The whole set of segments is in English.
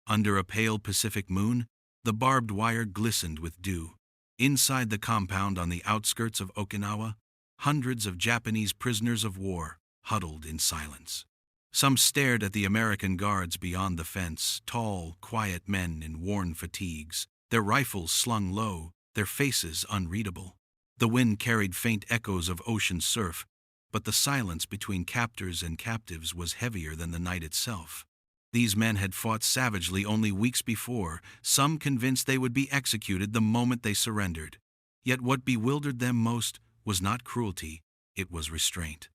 Under a pale Pacific moon, the barbed wire glistened with dew. Inside the compound on the outskirts of Okinawa, hundreds of Japanese prisoners of war huddled in silence. Some stared at the American guards beyond the fence, tall, quiet men in worn fatigues, their rifles slung low, their faces unreadable. The wind carried faint echoes of ocean surf, but the silence between captors and captives was heavier than the night itself. These men had fought savagely only weeks before, some convinced they would be executed the moment they surrendered. Yet what bewildered them most was not cruelty, it was restraint.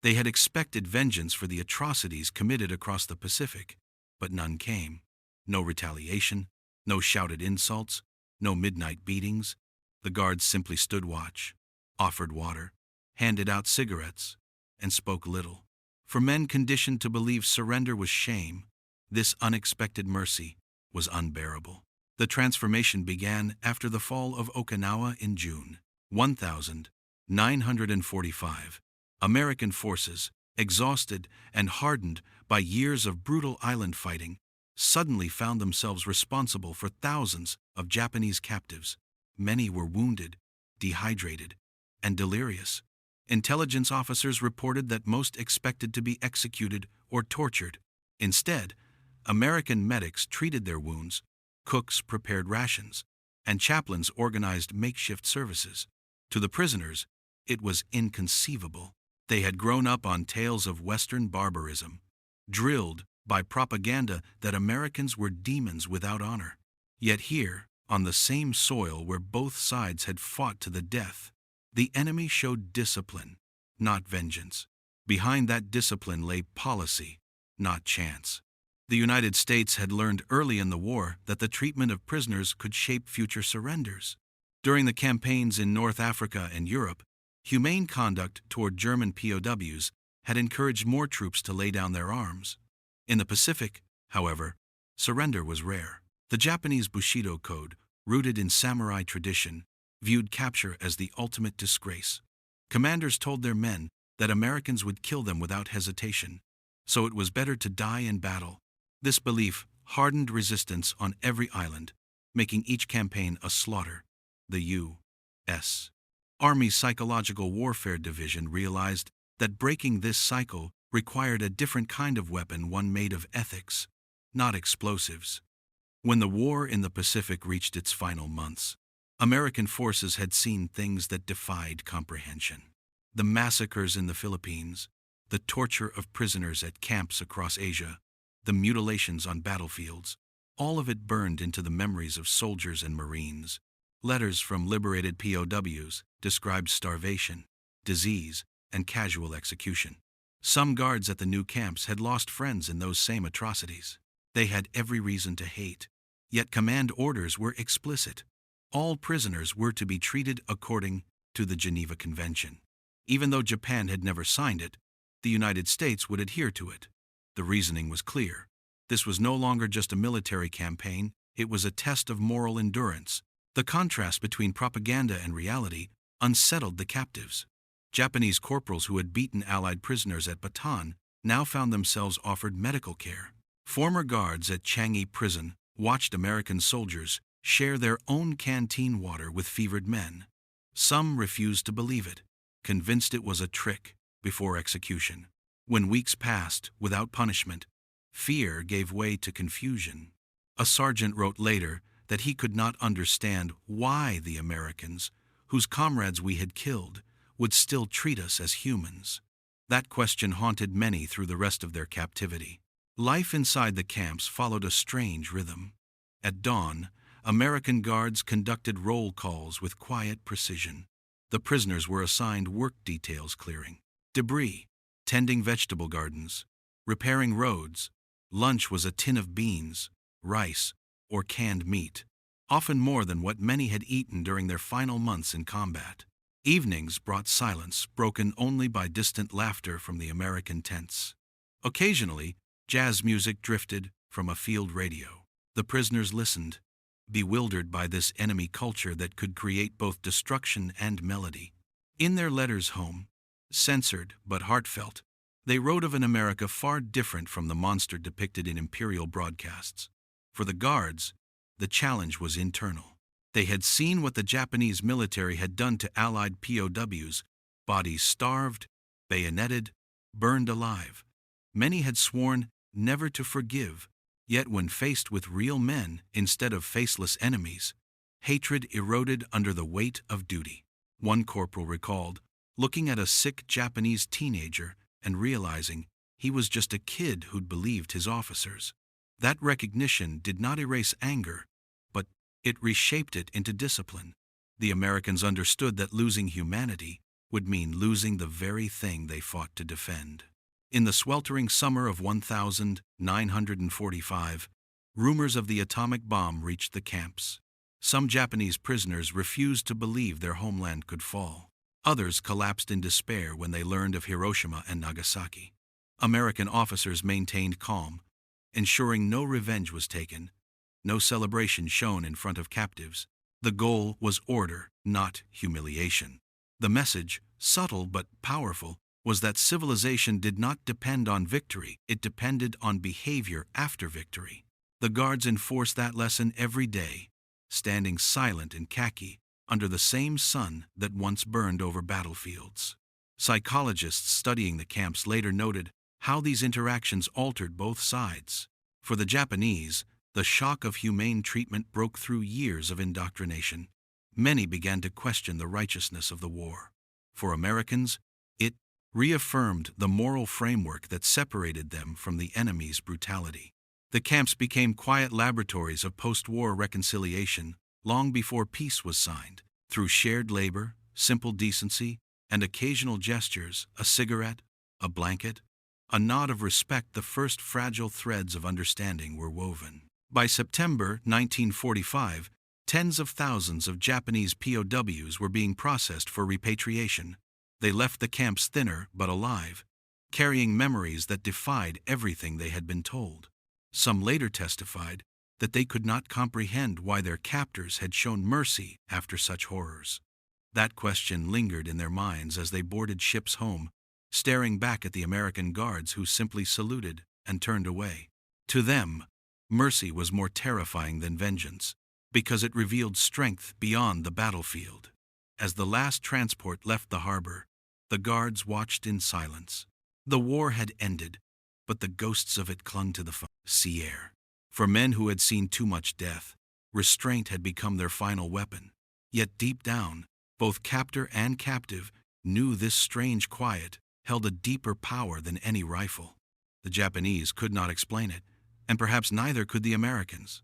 They had expected vengeance for the atrocities committed across the Pacific, but none came. No retaliation, no shouted insults, no midnight beatings. The guards simply stood watch, offered water, handed out cigarettes, and spoke little. For men conditioned to believe surrender was shame, this unexpected mercy was unbearable. The transformation began after the fall of Okinawa in June 1945. American forces, exhausted and hardened by years of brutal island fighting, suddenly found themselves responsible for thousands of Japanese captives. Many were wounded, dehydrated, and delirious. Intelligence officers reported that most expected to be executed or tortured. Instead, American medics treated their wounds, cooks prepared rations, and chaplains organized makeshift services. To the prisoners, it was inconceivable. They had grown up on tales of Western barbarism, drilled by propaganda that Americans were demons without honor. Yet here, on the same soil where both sides had fought to the death, the enemy showed discipline, not vengeance. Behind that discipline lay policy, not chance. The United States had learned early in the war that the treatment of prisoners could shape future surrenders. During the campaigns in North Africa and Europe, humane conduct toward German POWs had encouraged more troops to lay down their arms. In the Pacific, however, surrender was rare. The Japanese Bushido Code, rooted in samurai tradition, viewed capture as the ultimate disgrace. Commanders told their men that Americans would kill them without hesitation, so it was better to die in battle. This belief hardened resistance on every island, making each campaign a slaughter. The U.S. Army Psychological Warfare Division realized that breaking this cycle required a different kind of weapon, one made of ethics, not explosives. When the war in the Pacific reached its final months, American forces had seen things that defied comprehension. The massacres in the Philippines, the torture of prisoners at camps across Asia, the mutilations on battlefields, all of it burned into the memories of soldiers and Marines. Letters from liberated POWs described starvation, disease, and casual execution. Some guards at the new camps had lost friends in those same atrocities. They had every reason to hate, yet command orders were explicit. All prisoners were to be treated according to the Geneva Convention. Even though Japan had never signed it, the United States would adhere to it. The reasoning was clear. This was no longer just a military campaign, it was a test of moral endurance. The contrast between propaganda and reality unsettled the captives. Japanese corporals who had beaten Allied prisoners at Bataan now found themselves offered medical care. Former guards at Changi Prison watched American soldiers share their own canteen water with fevered men. Some refused to believe it, convinced it was a trick before execution. When weeks passed without punishment, fear gave way to confusion. A sergeant wrote later that he could not understand why the Americans, whose comrades we had killed, would still treat us as humans. That question haunted many through the rest of their captivity. Life inside the camps followed a strange rhythm. At dawn, American guards conducted roll calls with quiet precision. The prisoners were assigned work details: clearing debris, tending vegetable gardens, repairing roads. Lunch was a tin of beans, rice, or canned meat, often more than what many had eaten during their final months in combat. Evenings brought silence, broken only by distant laughter from the American tents. Occasionally, jazz music drifted from a field radio. The prisoners listened, bewildered by this enemy culture that could create both destruction and melody. In their letters home, censored but heartfelt, they wrote of an America far different from the monster depicted in imperial broadcasts. For the guards, the challenge was internal. They had seen what the Japanese military had done to Allied POWs, bodies starved, bayoneted, burned alive. Many had sworn never to forgive, yet when faced with real men instead of faceless enemies, hatred eroded under the weight of duty. One corporal recalled, looking at a sick Japanese teenager and realizing he was just a kid who'd believed his officers. That recognition did not erase anger, but it reshaped it into discipline. The Americans understood that losing humanity would mean losing the very thing they fought to defend. In the sweltering summer of 1945, rumors of the atomic bomb reached the camps. Some Japanese prisoners refused to believe their homeland could fall. Others collapsed in despair when they learned of Hiroshima and Nagasaki. American officers maintained calm, ensuring no revenge was taken, no celebration shown in front of captives. The goal was order, not humiliation. The message, subtle but powerful, was that civilization did not depend on victory, it depended on behavior after victory. The guards enforced that lesson every day, standing silent in khaki under the same sun that once burned over battlefields. Psychologists studying the camps later noted how these interactions altered both sides. For the Japanese, the shock of humane treatment broke through years of indoctrination. Many began to question the righteousness of the war. For Americans, it reaffirmed the moral framework that separated them from the enemy's brutality. The camps became quiet laboratories of post-war reconciliation long before peace was signed. Through shared labor, simple decency, and occasional gestures, a cigarette, a blanket, a nod of respect, the first fragile threads of understanding were woven. By September 1945, tens of thousands of Japanese POWs were being processed for repatriation. They left the camps thinner but alive, carrying memories that defied everything they had been told. Some later testified that they could not comprehend why their captors had shown mercy after such horrors. That question lingered in their minds as they boarded ships home, staring back at the American guards who simply saluted and turned away. To them, mercy was more terrifying than vengeance, because it revealed strength beyond the battlefield. As the last transport left the harbor, the guards watched in silence. The war had ended, but the ghosts of it clung to the sea air. For men who had seen too much death, restraint had become their final weapon. Yet deep down, both captor and captive knew this strange quiet held a deeper power than any rifle. The Japanese could not explain it, and perhaps neither could the Americans.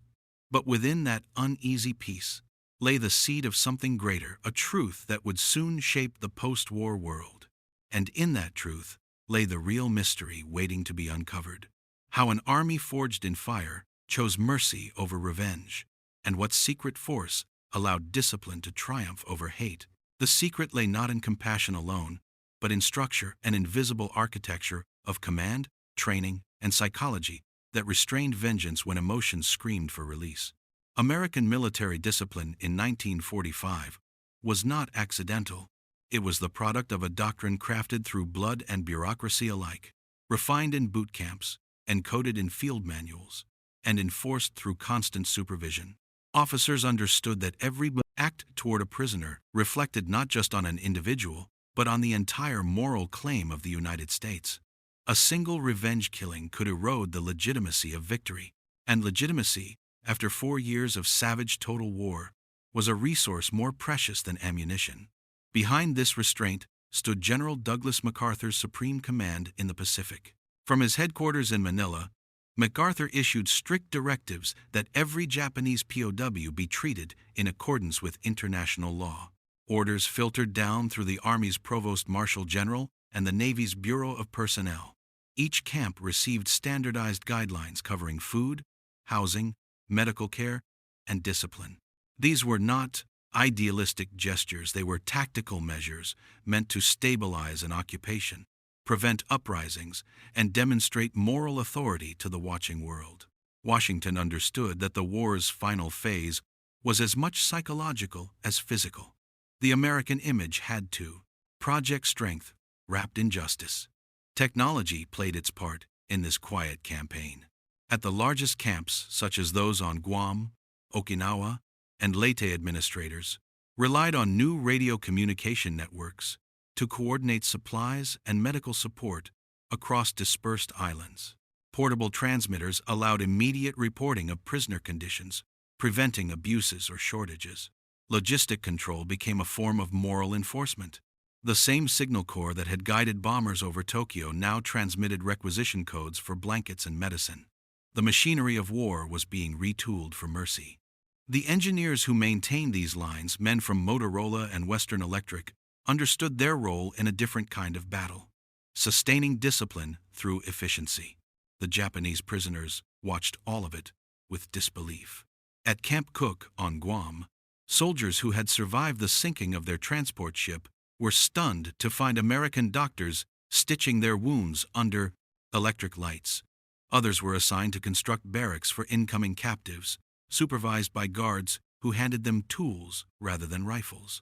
But within that uneasy peace lay the seed of something greater, a truth that would soon shape the post-war world. And in that truth lay the real mystery waiting to be uncovered. How an army forged in fire chose mercy over revenge, and what secret force allowed discipline to triumph over hate. The secret lay not in compassion alone, but in structure and invisible architecture of command, training, and psychology that restrained vengeance when emotions screamed for release. American military discipline in 1945 was not accidental. It was the product of a doctrine crafted through blood and bureaucracy alike, refined in boot camps, encoded in field manuals, and enforced through constant supervision. Officers understood that every act toward a prisoner reflected not just on an individual, but on the entire moral claim of the United States. A single revenge killing could erode the legitimacy of victory, and legitimacy, after 4 years of savage total war, was a resource more precious than ammunition. Behind this restraint stood General Douglas MacArthur's Supreme Command in the Pacific. From his headquarters in Manila, MacArthur issued strict directives that every Japanese POW be treated in accordance with international law. Orders filtered down through the Army's Provost Marshal General and the Navy's Bureau of Personnel. Each camp received standardized guidelines covering food, housing, medical care, and discipline. These were not idealistic gestures, they were tactical measures meant to stabilize an occupation, prevent uprisings, and demonstrate moral authority to the watching world. Washington understood that the war's final phase was as much psychological as physical. The American image had to project strength wrapped in justice. Technology played its part in this quiet campaign. At the largest camps, such as those on Guam, Okinawa, and Leyte, administrators relied on new radio communication networks to coordinate supplies and medical support across dispersed islands. Portable transmitters allowed immediate reporting of prisoner conditions, preventing abuses or shortages. Logistic control became a form of moral enforcement. The same signal corps that had guided bombers over Tokyo now transmitted requisition codes for blankets and medicine. The machinery of war was being retooled for mercy. The engineers who maintained these lines, men from Motorola and Western Electric, understood their role in a different kind of battle, sustaining discipline through efficiency. The Japanese prisoners watched all of it with disbelief. At Camp Cook on Guam, soldiers who had survived the sinking of their transport ship were stunned to find American doctors stitching their wounds under electric lights. Others were assigned to construct barracks for incoming captives, supervised by guards who handed them tools rather than rifles.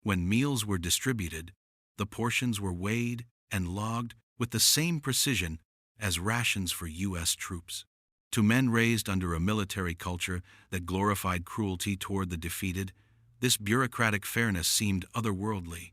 When meals were distributed, the portions were weighed and logged with the same precision as rations for U.S. troops. To men raised under a military culture that glorified cruelty toward the defeated, this bureaucratic fairness seemed otherworldly.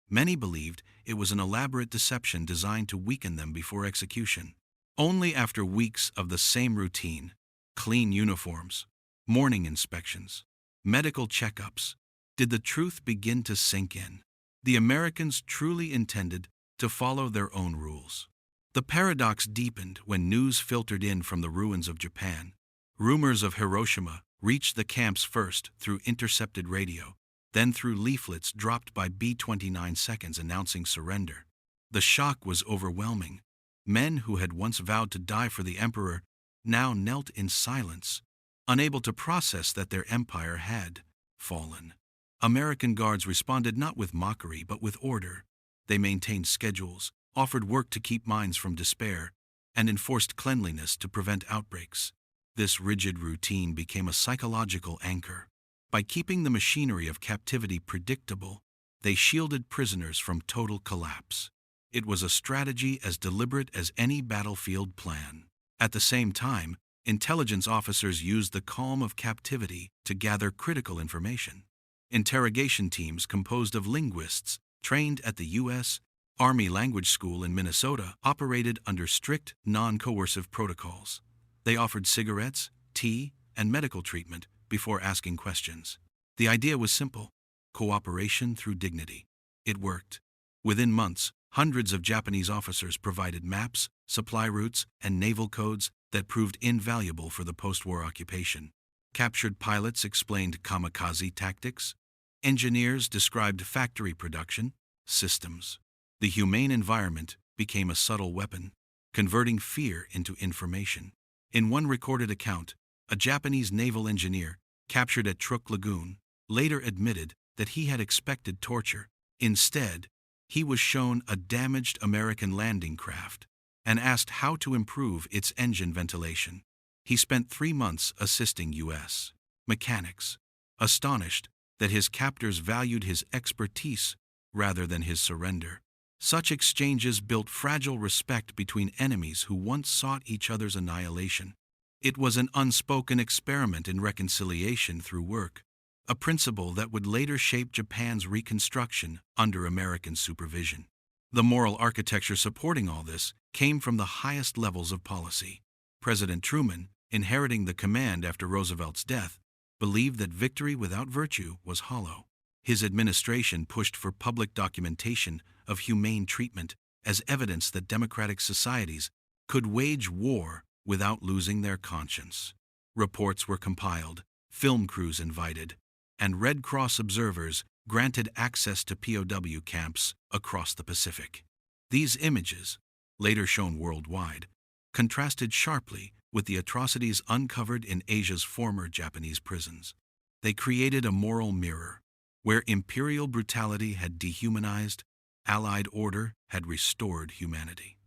Many believed it was an elaborate deception designed to weaken them before execution. Only after weeks of the same routine, clean uniforms, morning inspections, medical checkups, did the truth begin to sink in. The Americans truly intended to follow their own rules. The paradox deepened when news filtered in from the ruins of Japan. Rumors of Hiroshima reached the camps first through intercepted radio, then through leaflets dropped by B-29 seconds announcing surrender. The shock was overwhelming. Men who had once vowed to die for the emperor now knelt in silence, unable to process that their empire had fallen. American guards responded not with mockery but with order. They maintained schedules, offered work to keep minds from despair, and enforced cleanliness to prevent outbreaks. This rigid routine became a psychological anchor. By keeping the machinery of captivity predictable, they shielded prisoners from total collapse. It was a strategy as deliberate as any battlefield plan. At the same time, intelligence officers used the calm of captivity to gather critical information. Interrogation teams composed of linguists trained at the U.S. Army Language School in Minnesota operated under strict, non-coercive protocols. They offered cigarettes, tea, and medical treatment before asking questions. The idea was simple: cooperation through dignity. It worked. Within months, hundreds of Japanese officers provided maps, supply routes, and naval codes that proved invaluable for the post-war occupation. Captured pilots explained kamikaze tactics. Engineers described factory production systems. The humane environment became a subtle weapon, converting fear into information. In one recorded account, a Japanese naval engineer, captured at Truk Lagoon, later admitted that he had expected torture. Instead, he was shown a damaged American landing craft and asked how to improve its engine ventilation. He spent 3 months assisting U.S. mechanics, astonished that his captors valued his expertise rather than his surrender. Such exchanges built fragile respect between enemies who once sought each other's annihilation. It was an unspoken experiment in reconciliation through work, a principle that would later shape Japan's reconstruction under American supervision. The moral architecture supporting all this came from the highest levels of policy. President Truman, inheriting the command after Roosevelt's death, believed that victory without virtue was hollow. His administration pushed for public documentation of humane treatment as evidence that democratic societies could wage war without losing their conscience. Reports were compiled, film crews invited, and Red Cross observers granted access to POW camps across the Pacific. These images, later shown worldwide, contrasted sharply with the atrocities uncovered in Asia's former Japanese prisons. They created a moral mirror. Where imperial brutality had dehumanized, Allied order had restored humanity.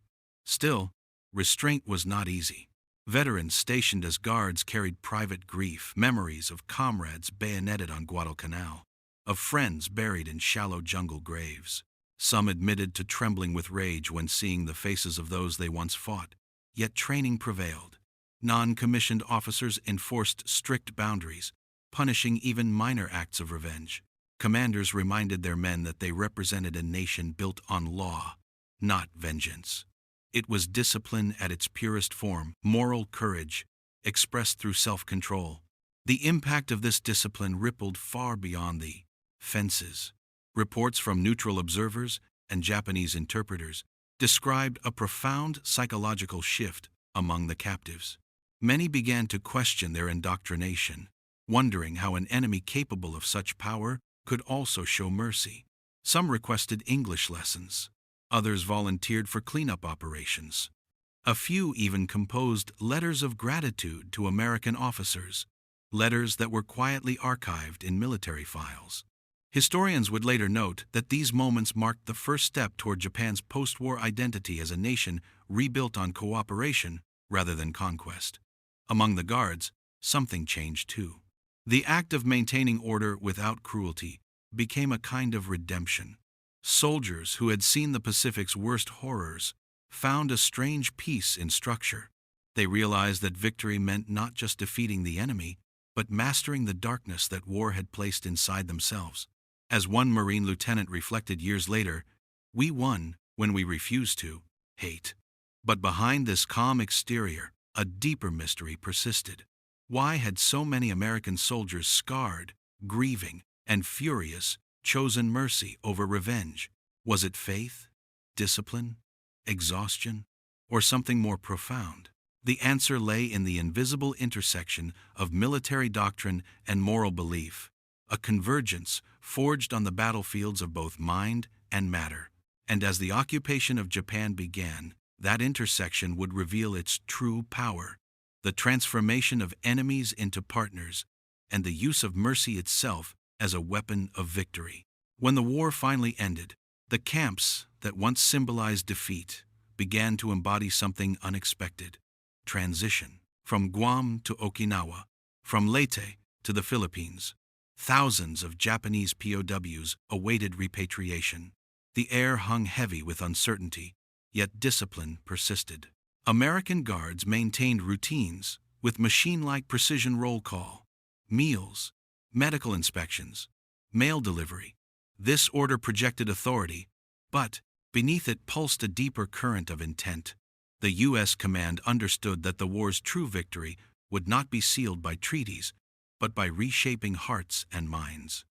Still, restraint was not easy. Veterans stationed as guards carried private grief, memories of comrades bayoneted on Guadalcanal, of friends buried in shallow jungle graves. Some admitted to trembling with rage when seeing the faces of those they once fought, yet training prevailed. Non-commissioned officers enforced strict boundaries, punishing even minor acts of revenge. Commanders reminded their men that they represented a nation built on law, not vengeance. It was discipline at its purest form, moral courage, expressed through self-control. The impact of this discipline rippled far beyond the fences. Reports from neutral observers and Japanese interpreters described a profound psychological shift among the captives. Many began to question their indoctrination, wondering how an enemy capable of such power could also show mercy. Some requested English lessons. Others volunteered for cleanup operations. A few even composed letters of gratitude to American officers, letters that were quietly archived in military files. Historians would later note that these moments marked the first step toward Japan's post-war identity as a nation rebuilt on cooperation rather than conquest. Among the guards, something changed too. The act of maintaining order without cruelty became a kind of redemption. Soldiers who had seen the Pacific's worst horrors found a strange peace in structure. They realized that victory meant not just defeating the enemy, but mastering the darkness that war had placed inside themselves. As one Marine lieutenant reflected years later, "We won when we refused to hate." But behind this calm exterior, a deeper mystery persisted. Why had so many American soldiers, scarred, grieving, and furious, chosen mercy over revenge? Was it faith, discipline, exhaustion, or something more profound? The answer lay in the invisible intersection of military doctrine and moral belief, a convergence forged on the battlefields of both mind and matter. And as the occupation of Japan began, that intersection would reveal its true power, the transformation of enemies into partners, and the use of mercy itself as a weapon of victory. When the war finally ended, the camps that once symbolized defeat began to embody something unexpected: transition. From Guam to Okinawa, from Leyte to the Philippines, thousands of Japanese POWs awaited repatriation. The air hung heavy with uncertainty, yet discipline persisted. American guards maintained routines with machine-like precision roll call, meals, medical inspections, mail delivery. This order projected authority, but beneath it pulsed a deeper current of intent. The U.S. command understood that the war's true victory would not be sealed by treaties, but by reshaping hearts and minds.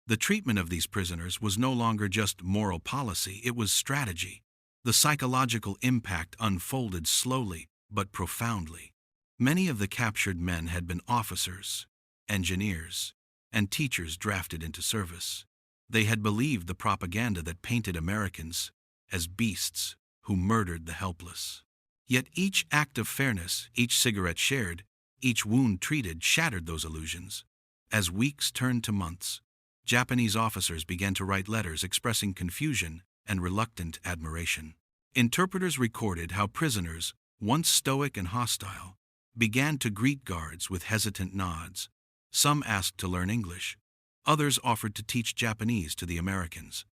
The treatment of these prisoners was no longer just moral policy, it was strategy. The psychological impact unfolded slowly but profoundly. Many of the captured men had been officers, engineers, and teachers drafted into service. They had believed the propaganda that painted Americans as beasts who murdered the helpless. Yet each act of fairness, each cigarette shared, each wound treated shattered those illusions. As weeks turned to months, Japanese officers began to write letters expressing confusion and reluctant admiration. Interpreters recorded how prisoners, once stoic and hostile, began to greet guards with hesitant nods. Some asked to learn English. Others offered to teach Japanese to the Americans.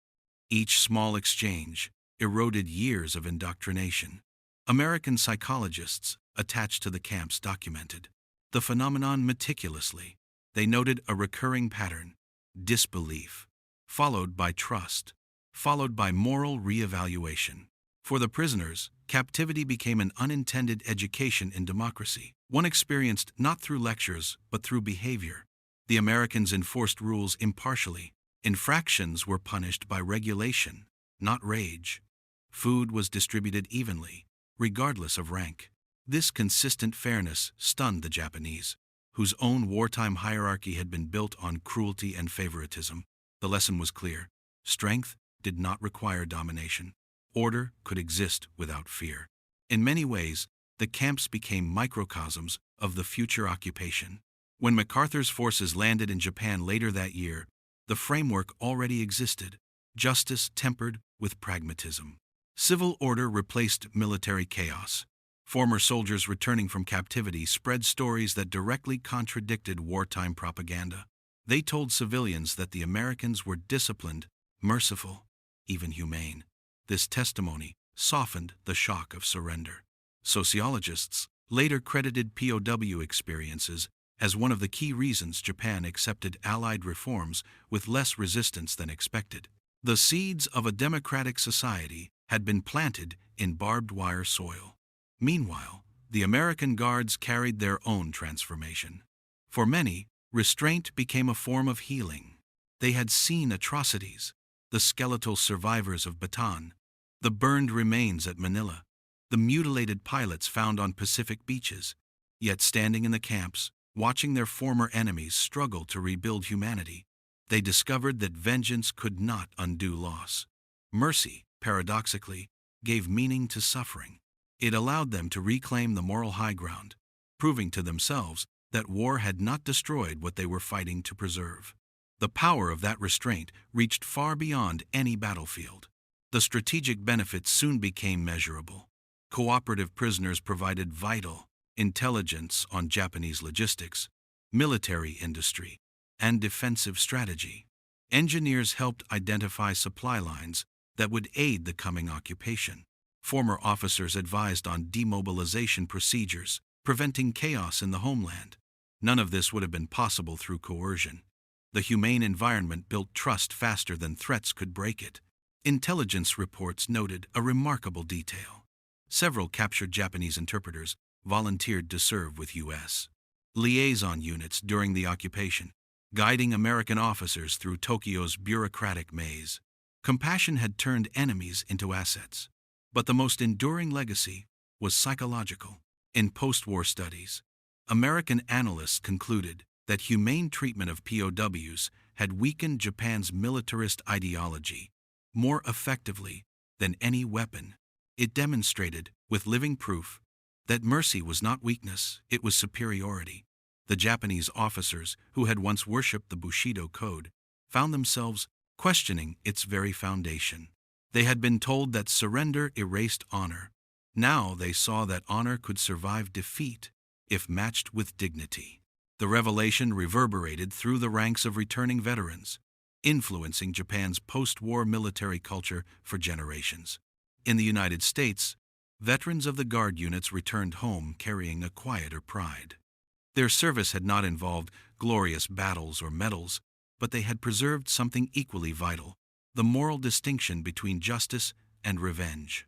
Each small exchange eroded years of indoctrination. American psychologists attached to the camps documented the phenomenon meticulously. They noted a recurring pattern: disbelief, followed by trust, followed by moral reevaluation. For the prisoners, captivity became an unintended education in democracy, one experienced not through lectures but through behavior. The Americans enforced rules impartially. Infractions were punished by regulation, not rage. Food was distributed evenly, regardless of rank. This consistent fairness stunned the Japanese, whose own wartime hierarchy had been built on cruelty and favoritism. The lesson was clear: strength did not require domination. Order could exist without fear. In many ways, the camps became microcosms of the future occupation. When MacArthur's forces landed in Japan later that year, the framework already existed: justice tempered with pragmatism. Civil order replaced military chaos. Former soldiers returning from captivity spread stories that directly contradicted wartime propaganda. They told civilians that the Americans were disciplined, merciful, even humane. This testimony softened the shock of surrender. Sociologists later credited POW experiences as one of the key reasons Japan accepted Allied reforms with less resistance than expected. The seeds of a democratic society had been planted in barbed wire soil. Meanwhile, the American Guards carried their own transformation. For many, restraint became a form of healing. They had seen atrocities, the skeletal survivors of Bataan, the burned remains at Manila, the mutilated pilots found on Pacific beaches, yet standing in the camps, watching their former enemies struggle to rebuild humanity, they discovered that vengeance could not undo loss. Mercy, paradoxically, gave meaning to suffering. It allowed them to reclaim the moral high ground, proving to themselves that war had not destroyed what they were fighting to preserve. The power of that restraint reached far beyond any battlefield. The strategic benefits soon became measurable. Cooperative prisoners provided vital intelligence on Japanese logistics, military industry, and defensive strategy. Engineers helped identify supply lines that would aid the coming occupation. Former officers advised on demobilization procedures, preventing chaos in the homeland. None of this would have been possible through coercion. The humane environment built trust faster than threats could break it. Intelligence reports noted a remarkable detail. Several captured Japanese interpreters volunteered to serve with U.S. liaison units during the occupation, guiding American officers through Tokyo's bureaucratic maze. Compassion had turned enemies into assets. But the most enduring legacy was psychological. In post-war studies, American analysts concluded that humane treatment of POWs had weakened Japan's militarist ideology more effectively than any weapon. It demonstrated, with living proof, that mercy was not weakness, it was superiority. The Japanese officers, who had once worshipped the Bushido Code, found themselves questioning its very foundation. They had been told that surrender erased honor. Now they saw that honor could survive defeat if matched with dignity. The revelation reverberated through the ranks of returning veterans, influencing Japan's post-war military culture for generations. In the United States, veterans of the Guard units returned home carrying a quieter pride. Their service had not involved glorious battles or medals, but they had preserved something equally vital: the moral distinction between justice and revenge.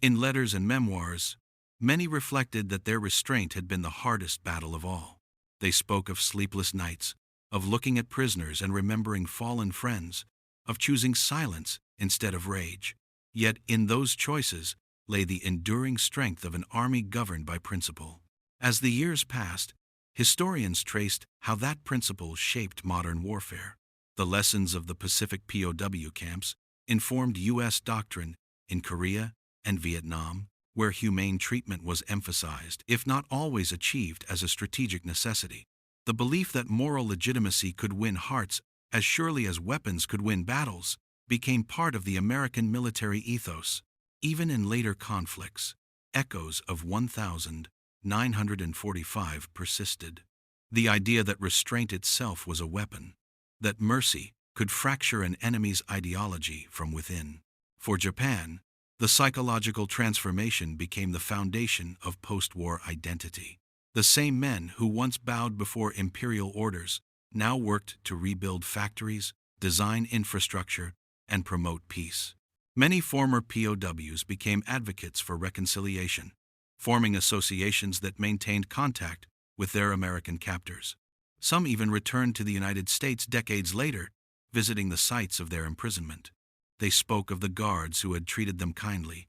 In letters and memoirs, many reflected that their restraint had been the hardest battle of all. They spoke of sleepless nights, of looking at prisoners and remembering fallen friends, of choosing silence instead of rage. Yet in those choices lay the enduring strength of an army governed by principle. As the years passed, historians traced how that principle shaped modern warfare. The lessons of the Pacific POW camps informed U.S. doctrine in Korea and Vietnam, where humane treatment was emphasized, if not always achieved, as a strategic necessity. The belief that moral legitimacy could win hearts as surely as weapons could win battles became part of the American military ethos. Even in later conflicts, echoes of 1945 persisted. The idea that restraint itself was a weapon, that mercy could fracture an enemy's ideology from within. For Japan, the psychological transformation became the foundation of post-war identity. The same men who once bowed before imperial orders now worked to rebuild factories, design infrastructure, and promote peace. Many former POWs became advocates for reconciliation, forming associations that maintained contact with their American captors. Some even returned to the United States decades later, visiting the sites of their imprisonment. They spoke of the guards who had treated them kindly,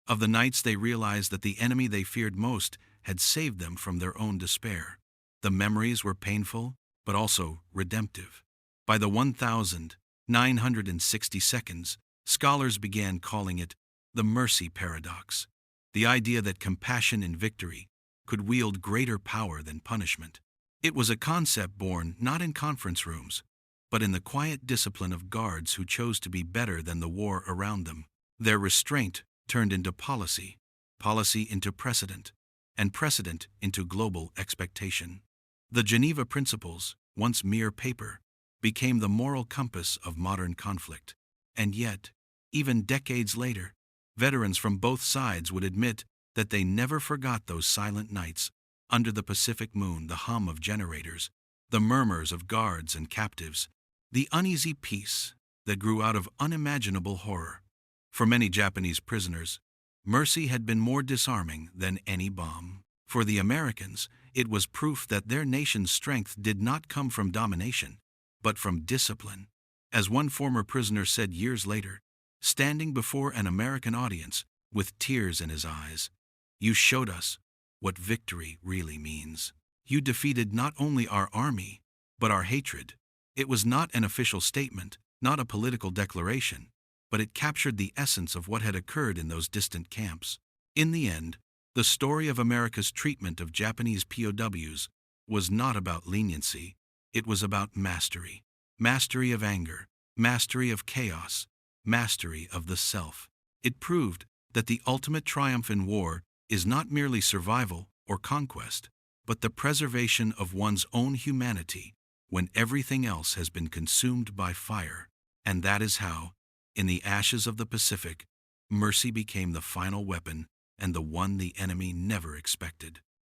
of the nights they realized that the enemy they feared most had saved them from their own despair. The memories were painful, but also redemptive. By the 1962nd, scholars began calling it the mercy paradox, the idea that compassion in victory could wield greater power than punishment. It was a concept born not in conference rooms, but in the quiet discipline of guards who chose to be better than the war around them. Their restraint turned into policy, policy into precedent, and precedent into global expectation. The Geneva Principles, once mere paper, became the moral compass of modern conflict. And yet, even decades later, veterans from both sides would admit that they never forgot those silent nights under the Pacific moon, the hum of generators, the murmurs of guards and captives, the uneasy peace that grew out of unimaginable horror. For many Japanese prisoners, mercy had been more disarming than any bomb. For the Americans, it was proof that their nation's strength did not come from domination, but from discipline. As one former prisoner said years later, standing before an American audience with tears in his eyes, "You showed us what victory really means. You defeated not only our army, but our hatred." It was not an official statement, not a political declaration, but it captured the essence of what had occurred in those distant camps. In the end, the story of America's treatment of Japanese POWs was not about leniency, it was about mastery. Mastery of anger, mastery of chaos, mastery of the self. It proved that the ultimate triumph in war is not merely survival or conquest, but the preservation of one's own humanity when everything else has been consumed by fire. And that is how, in the ashes of the Pacific, mercy became the final weapon and the one the enemy never expected.